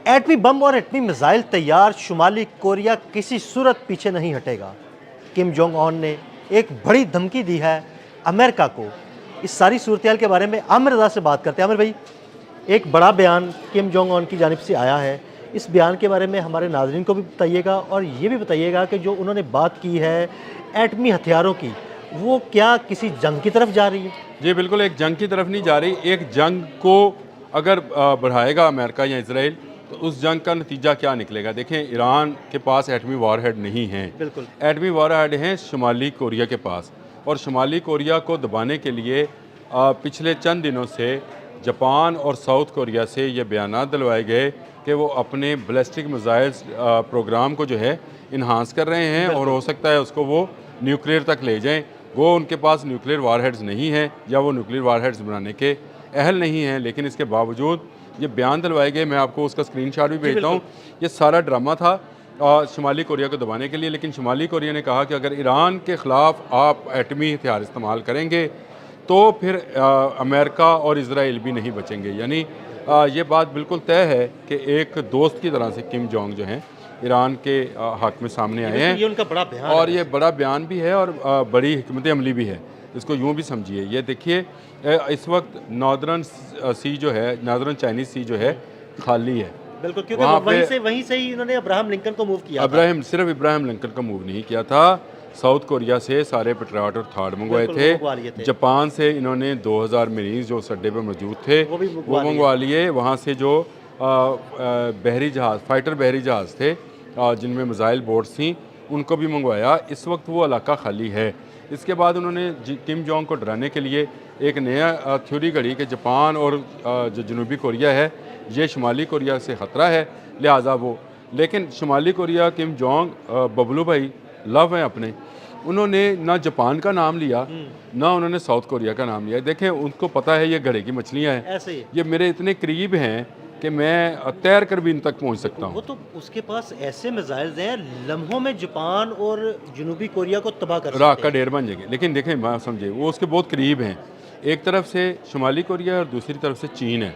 एटमी बम और एटमी मिसाइल तैयार, शुमाली कोरिया किसी सूरत पीछे नहीं हटेगा। किम जोंग ऑन ने एक बड़ी धमकी दी है अमेरिका को। इस सारी सूरत के बारे में आमिर रज़ा से बात करते हैं। आमिर भाई, एक बड़ा बयान किम जोंग ऑन की जानिब से आया है, इस बयान के बारे में हमारे नाज़रीन को भी बताइएगा और ये भी बताइएगा कि जो उन्होंने बात की है एटमी हथियारों की, वो क्या किसी जंग की तरफ जा रही है? जी बिल्कुल, एक जंग की तरफ नहीं जा रही। एक जंग को अगर बढ़ाएगा अमेरिका या इसराइल तो उस जंग का नतीजा क्या निकलेगा। देखें, ईरान के पास एटमी वॉरहेड नहीं है। बिल्कुल, एटमी वॉरहेड हैं शुमाली कोरिया के पास, और शुमाली कोरिया को दबाने के लिए पिछले चंद दिनों से जापान और साउथ कोरिया से ये बयानात दिलवाए गए कि वो अपने बैलिस्टिक मिसाइल्स प्रोग्राम को जो है इन्हांस कर रहे हैं और हो सकता है उसको वो न्यूक्लियर तक ले जाएं। वो उनके पास न्यूक्लियर वारहेड्स नहीं हैं या वो न्यूक्लियर वारहेड्स बनाने के अहल नहीं हैं, लेकिन इसके बावजूद ये बयान दिलवाए गए। मैं आपको उसका स्क्रीनशॉट भी भेजता हूँ। ये सारा ड्रामा था शुमाली कोरिया को दबाने के लिए, लेकिन शुमाली कोरिया ने कहा कि अगर ईरान के ख़िलाफ़ आप एटमी हथियार इस्तेमाल करेंगे तो फिर अमेरिका और इसराइल भी नहीं बचेंगे। यानी ये बात बिल्कुल तय है कि एक दोस्त की तरह से किम जोंग जो हैं ईरान के हक में सामने आए हैं। ये उनका बड़ा बयान और है। ये बड़ा बयान भी है और बड़ी हिकमत अमली भी है। इसको यूँ भी समझिए। ये देखिए, इस वक्त नॉर्दर्न सी जो है, नॉर्दर्न चाइनीज़ सी जो है खाली है। बिल्कुल, क्योंकि वहीं से ही इन्होंने अब्राहम लिंकन को मूव किया था। सिर्फ इब्राहिम लिंकन का मूव नहीं किया था, साउथ कोरिया से सारे पेट्रियट और थार्ड मंगवाए थे। जापान से इन्होंने 2000 मरीज जो उस अड्डे पर मौजूद थे वो मंगवा लिए। वहाँ से जो बहरी जहाज़, फाइटर बहरी जहाज़ थे जिनमें मिसाइल बोट्स थी, उनको भी मंगवाया। इस वक्त वो इलाका खाली है। इसके बाद उन्होंने किम जोंग को डराने के लिए एक नया थ्योरी घड़ी कि जापान और जो जनूबी कोरिया है ये शुमाली कोरिया से ख़तरा है, लिहाजा वो। लेकिन शुमाली कोरिया किम जोंग बबलू भाई लव हैं अपने, उन्होंने ना जापान का नाम लिया ना उन्होंने साउथ कोरिया का नाम लिया। देखें, उनको पता है ये घड़े की मछलियाँ हैं, ऐसे ही ये मेरे इतने करीब हैं कि मैं तैर कर भी इन तक पहुंच सकता हूं। वो तो उसके पास ऐसे मिसाइल्स हैं, लम्हों में जापान और जनूबी कोरिया को तबाह कर सकते हैं। राख का ढेर बन जाएंगे। लेकिन देखें, मैं समझे वो उसके बहुत करीब हैं। एक तरफ से शुमाली कोरिया और दूसरी तरफ से चीन है।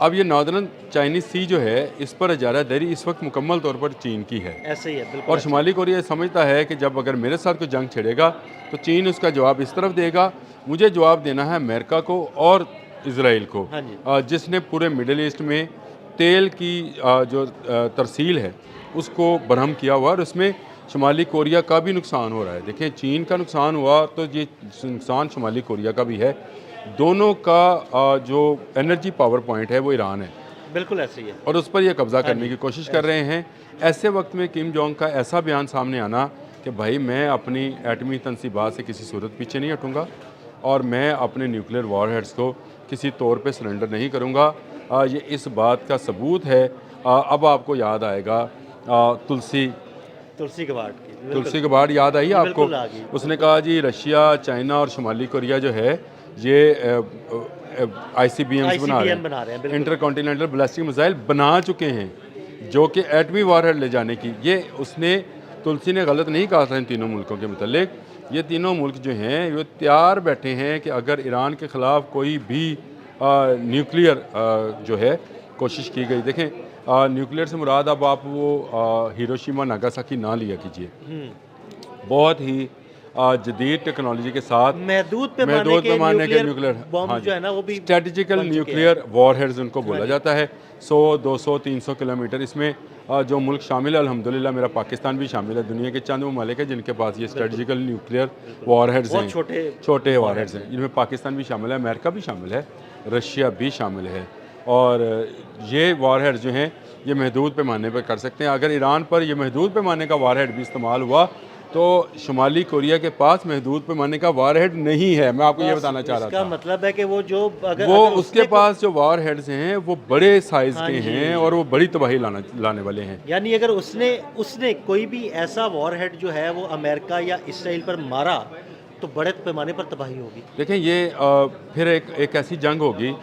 अब ये नॉर्दर्न चाइनीज सी जो है, इस पर इजारादारी इस वक्त मुकम्मल तौर पर चीन की है। ऐसे ही है, बिल्कुल। और शुमाली कोरिया समझता है कि जब अगर मेरे साथ कोई जंग छिड़ेगा तो चीन उसका जवाब इस तरफ देगा, मुझे जवाब देना है अमेरिका को और इसराइल को। हाँ जी। जिसने पूरे मिडल ईस्ट में तेल की जो तरसील है उसको बरहम किया हुआ, और उसमें शुमाली कोरिया का भी नुकसान हो रहा है। देखिए, चीन का नुकसान हुआ तो ये नुकसान शुमाली कोरिया का भी है। दोनों का जो एनर्जी पावर पॉइंट है वो ईरान है। बिल्कुल ऐसे ही है। और उस पर यह कब्ज़ा करने की कोशिश कर रहे हैं। ऐसे वक्त में किम जोंग का ऐसा बयान सामने आना कि भाई मैं अपनी एटमी तनसीबात से किसी सूरत पीछे नहीं हटूँगा और मैं अपने न्यूक्लियर वॉरहेड्स को किसी तौर पे सरेंडर नहीं करूँगा, ये इस बात का सबूत है। अब आपको याद आएगा तुलसी गबार्ड याद आई आपको? उसने कहा जी रशिया, चाइना और शुमाली कोरिया जो है ये ICBMs बना रहे हैं, इंटर कॉन्टिनेंटल बैलिस्टिक मिसाइल बना चुके हैं जो कि एटमी वॉरहेड ले जाने की। ये उसने, तुलसी ने गलत नहीं कहा था इन तीनों मुल्कों के मुतालिक। ये तीनों मुल्क जो हैं ये तैयार बैठे हैं कि अगर ईरान के ख़िलाफ़ कोई भी न्यूक्लियर जो है कोशिश की गई। देखें, न्यूक्लियर से मुराद अब आप वो हिरोशिमा नागासाकी ना लिया कीजिए। बहुत ही जदीद टेक्नोलॉजी के साथ महदूद पैमाने के न्यूक्लियर बॉम्ब जो है ना वो भी स्ट्रेटेजिकल न्यूक्लियर वॉरहेड्स उनको बोला जाता है। 100, 200, 300 किलोमीटर इसमें जो मुल्क शामिल है, अल्हम्दुलिल्लाह मेरा पाकिस्तान भी शामिल है। दुनिया के चंद ममालिक है जिनके पास ये स्ट्रेटेजिकल न्यूक्लियर वॉरहेड्स हैं, छोटे वॉरहेड्स हैं, जिनमें पाकिस्तान भी शामिल है, अमेरिका भी शामिल है, रशिया भी शामिल है। और ये वॉरहेड्स जो हैं ये महदूद पैमाने पर कर सकते हैं। अगर ईरान पर ये महदूद पैमाने का वॉरहेड भी इस्तेमाल हुआ तो शुमाली कोरिया के पास महदूद पैमाने का वॉरहेड नहीं है। मैं आपको ये बताना चाह रहा था। इसका मतलब है कि वो जो अगर उसके पास जो वॉरहेड्स हैं वो बड़े साइज के हैं और वो बड़ी तबाही लाने वाले हैं। यानी अगर उसने कोई भी ऐसा वॉरहेड जो है वो अमेरिका या इसराइल पर मारा तो बड़े पैमाने पर तबाही होगी। देखें, ये फिर एक ऐसी जंग होगी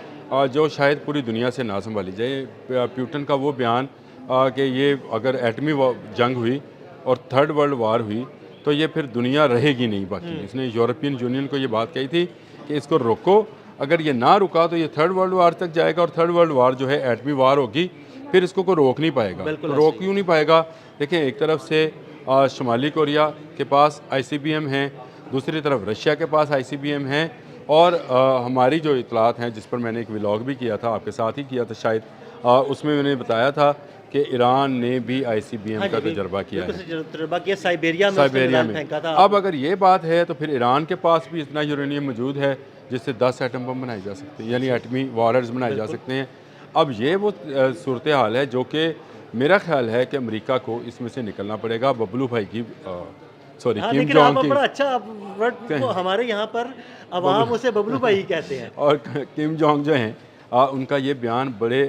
जो शायद पूरी दुनिया से ना संभाली जाए। प्यूटन का वो बयान कि ये अगर एटमी जंग हुई और थर्ड वर्ल्ड वार हुई तो ये फिर दुनिया रहेगी नहीं बाकी। इसने यूरोपियन यूनियन को ये बात कही थी कि इसको रोको, अगर ये ना रुका तो ये थर्ड वर्ल्ड वार तक जाएगा और थर्ड वर्ल्ड वार जो है एटमी वार होगी। फिर इसको कोई रोक नहीं पाएगा। बिल्कुल तो रोक क्यों नहीं पाएगा? देखें, एक तरफ से शुमाली कोरिया के पास ICBM हैं, दूसरी तरफ रशिया के पास ICBM हैं, और हमारी जो इतलात हैं, जिस पर मैंने एक व्लॉग भी किया था, आपके साथ ही किया था शायद, उसमें मैंने बताया था कि ईरान ने भी ICBM का तजर्बा किया है, तजर्बा किया साइबेरिया में, साइबेरिया में। फेंका था। अब अगर ये बात है तो फिर ईरान के पास भी इतना यूरेनियम मौजूद है जिससे 10 एटम बम बनाए जा सकते हैं, यानी एटमी वॉरहेड्स बनाए जा सकते हैं। अब ये वो सूरत हाल है जो कि मेरा ख्याल है कि अमेरिका को इसमें से निकलना पड़ेगा। बबलू भाई की सॉरी किम लेकिन जोंग आप की, बड़ा अच्छा वर्ड को हमारे यहाँ पर अवाम उसे बबलू भाई कहते हैं। और किम जोंग जो हैं उनका ये बयान बड़े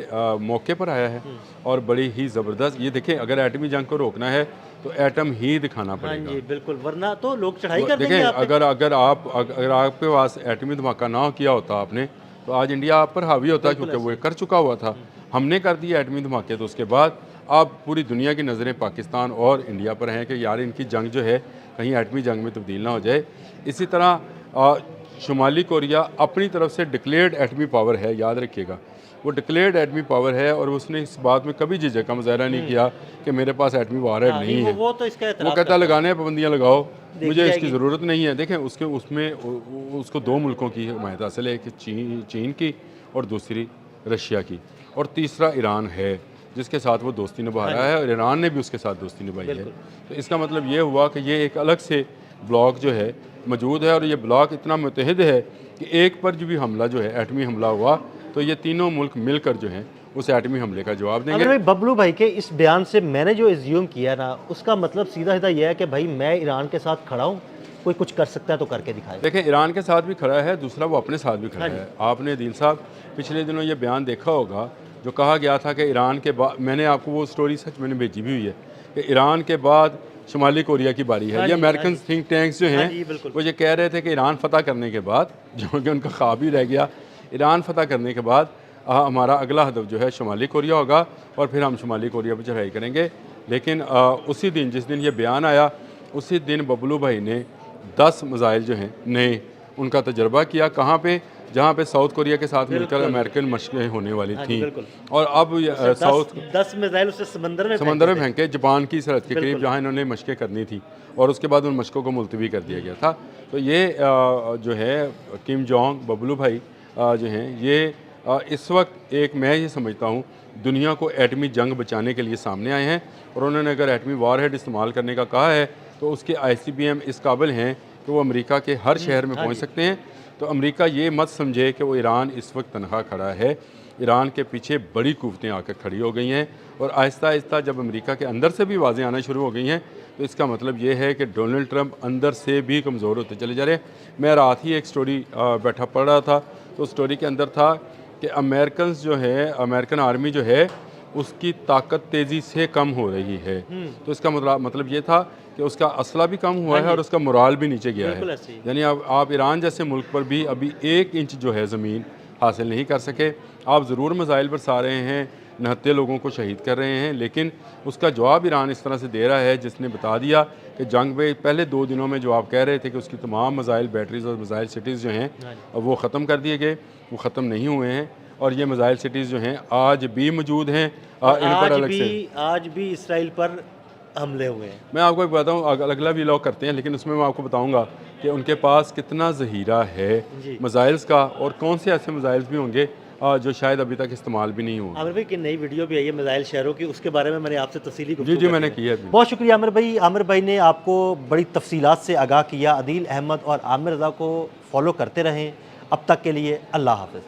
मौके पर आया है और बड़ी ही ज़बरदस्त। ये देखें, अगर एटमी जंग को रोकना है तो एटम ही दिखाना पड़ेगा। जी बिल्कुल, वरना तो लोग चढ़ाई कर देंगे देखें, आप पे। अगर आपके पास एटमी धमाका ना किया होता आपने, तो आज इंडिया आप पर हावी होता, क्योंकि वो कर चुका हुआ था। हमने कर दिया एटमी धमाके, तो उसके बाद अब पूरी दुनिया की नज़रें पाकिस्तान और इंडिया पर हैं कि यार इनकी जंग जो है कहीं एटमी जंग में तब्दील ना हो जाए। इसी तरह शुमाली कोरिया अपनी तरफ से डिक्लेयर्ड एटमी पावर है, याद रखिएगा, वो डिक्लेयर्ड एटमी पावर है, और उसने इस बात में कभी झिझक का मुजाहरा नहीं किया कि मेरे पास एटमी वारहेड नहीं है। वो तो इसका वो कहता लगाने पाबंदियाँ लगाओ, मुझे इसकी जाएगी। ज़रूरत नहीं है। देखें, उसमें उसको 2 मुल्कों की हिमायत हासिल है, एक चीन की और दूसरी रशिया की, और तीसरा ईरान है जिसके साथ वो दोस्ती निभा रहा है, और ईरान ने भी उसके साथ दोस्ती निभाई है। तो इसका मतलब ये हुआ कि ये एक अलग से ब्लॉक जो है मौजूद है, और ये ब्लॉक इतना मुतहद है कि एक पर जो भी हमला जो है एटमी हमला हुआ तो ये तीनों मुल्क मिलकर जो है उस एटमी हमले का जवाब देंगे। अगर भाई बबलू भाई के इस बयान से मैंने जो एज्यूम किया ना, उसका मतलब सीधा सीधा यह है कि भाई मैं ईरान के साथ खड़ा हूँ, कोई कुछ कर सकता है तो करके दिखाए। देखें, ईरान के साथ भी खड़ा है, दूसरा वो अपने साथ भी खड़ा है। आपने दिल साहब पिछले दिनों ये बयान देखा होगा जो कहा गया था कि ईरान के बाद, मैंने आपको वो स्टोरी सच मैंने भेजी भी हुई है कि ईरान के बाद शुमाली कोरिया की बारी है। ये अमेरिकन थिंक टैंक्स जो हैं वो ये कह रहे थे कि ईरान फतह करने के बाद, जो कि उनका ख्वाब ही रह गया, ईरान फतह करने के बाद हमारा अगला हदफ जो है शुमाली कोरिया होगा, और फिर हम शुमाली कोरिया पर चढ़ाई करेंगे। लेकिन उसी दिन, जिस दिन ये बयान आया, उसी दिन बबलू भाई ने 10 मिसाइल जो हैं नए, उनका तजर्बा किया। कहाँ पे? जहाँ पे साउथ कोरिया के साथ मिलकर अमेरिकन मशक़ें होने वाली थी, और अब साउथ 10 मिसाइल उससे समंदर में फेंके जापान की सरहद के करीब, जहाँ इन्होंने मशक़ें करनी थी, और उसके बाद उन मशक़ों को मुलतवी कर दिया गया था। तो ये जो है किम जोंग, बबलू भाई जो हैं, ये इस वक्त एक, मैं ये समझता हूँ, दुनिया को एटमी जंग बचाने के लिए सामने आए हैं, और उन्होंने अगर एटमी वारहेड इस्तेमाल करने का कहा है तो उसके ICBM इस काबिल हैं कि वो अमेरिका के हर शहर में पहुँच सकते हैं। तो अमेरिका ये मत समझे कि वो ईरान इस वक्त तनहा खड़ा है, ईरान के पीछे बड़ी कुव्वतें आकर खड़ी हो गई हैं, और आहिस्ता आहिस्ता जब अमेरिका के अंदर से भी आवाज़ें आना शुरू हो गई हैं, तो इसका मतलब ये है कि डोनाल्ड ट्रंप अंदर से भी कमज़ोर होते चले जा रहे हैं। मैं रात ही एक स्टोरी बैठा पढ़ रहा था, तो स्टोरी के अंदर था कि अमेरिकन आर्मी जो है उसकी ताकत तेज़ी से कम हो रही है। तो इसका मतलब ये था कि उसका असला भी कम हुआ है और उसका मोराल भी नीचे गया है। यानी आप ईरान जैसे मुल्क पर भी अभी 1 इंच जो है ज़मीन हासिल नहीं कर सके। आप ज़रूर मिसाइल बरसा रहे हैं, 69 लोगों को शहीद कर रहे हैं, लेकिन उसका जवाब ईरान इस तरह से दे रहा है जिसने बता दिया कि जंग में पहले 2 दिनों में जो आप कह रहे थे कि उसकी तमाम मिसाइल बैटरीज़ और मिसाइल सिटीज़ जो हैं वो ख़त्म कर दिए गए, वो ख़त्म नहीं हुए हैं, और ये मिसाइल सिटीज़ जो हैं आज भी मौजूद हैं। इन पर अलग से आज भी इसराइल पर हमले हुए हैं। मैं आपको एक बताऊँ, अगला भी व्लॉग करते हैं, लेकिन उसमें मैं आपको बताऊँगा कि उनके पास कितना ज़हीरा है मिसाइल्स का, और कौन से ऐसे मिसाइल्स भी होंगे जो शायद अभी तक इस्तेमाल भी नहीं हुए। आमिर भाई की नई वीडियो भी आई है मिसाइल शहरों की, उसके बारे में मैंने आपसे तफसीली जी मैंने की है। बहुत शुक्रिया आमिर भाई। आमिर भाई ने आपको बड़ी तफसीलात से आगाह किया। अदील अहमद और आमिर रज़ा को फॉलो करते रहें। अब तक के लिए अल्लाह हाफ़िज़।